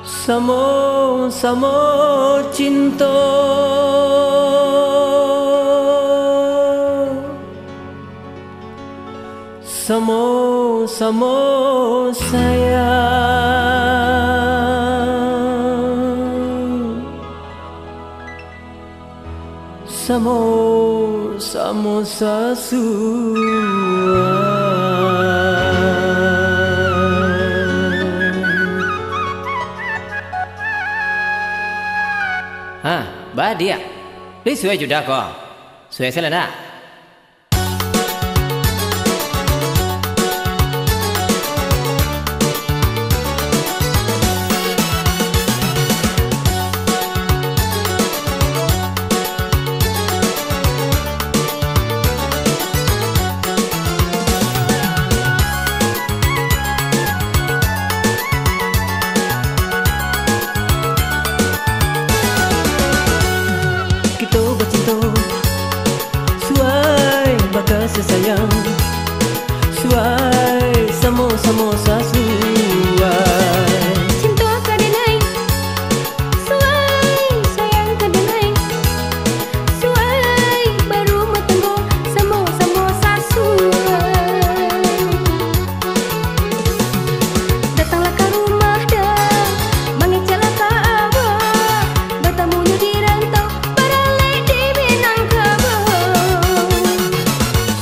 Samo-samo cinta, samo-samo sayang, samo-samo sasuai. Ba dia, lấy sữa cho đã có, sữa sẽ là na. Kasih sayang, suai, samo-samo sasuai. Cinta kadenai, suai, sayang kadenai, suai, baru bertemu, samo-samo sasuai. Datanglah ke rumah dah, mengecalah ke abah, bertamunya di rantau, beralih di Minangkabau.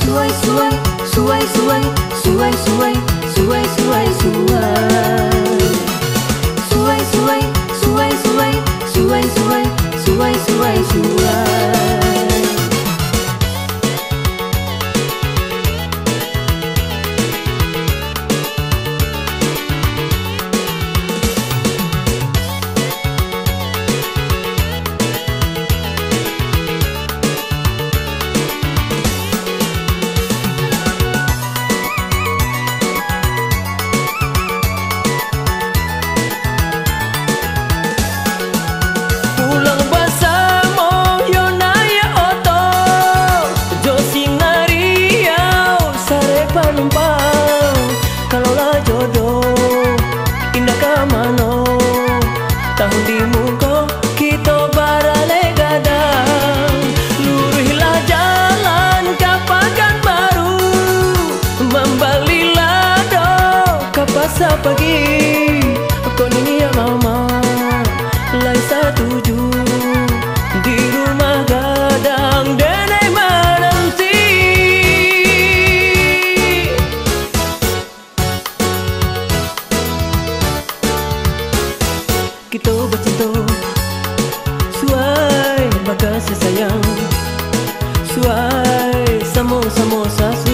Suai, suai, suai, suai, suai, suai, suai, suai, suai, suai, suai, suai, suai, suai, suai, suai, suai. Tahun di muka kita barale gadang, luruhlah jalan ke Pekanbaru, membalilah do ke pasar pagi. Kau ni ya mama, lain setuju di rumah gadang denai menanti. Kita bercinta, suai, bakasih sayang, suai, samo-samo sasuai.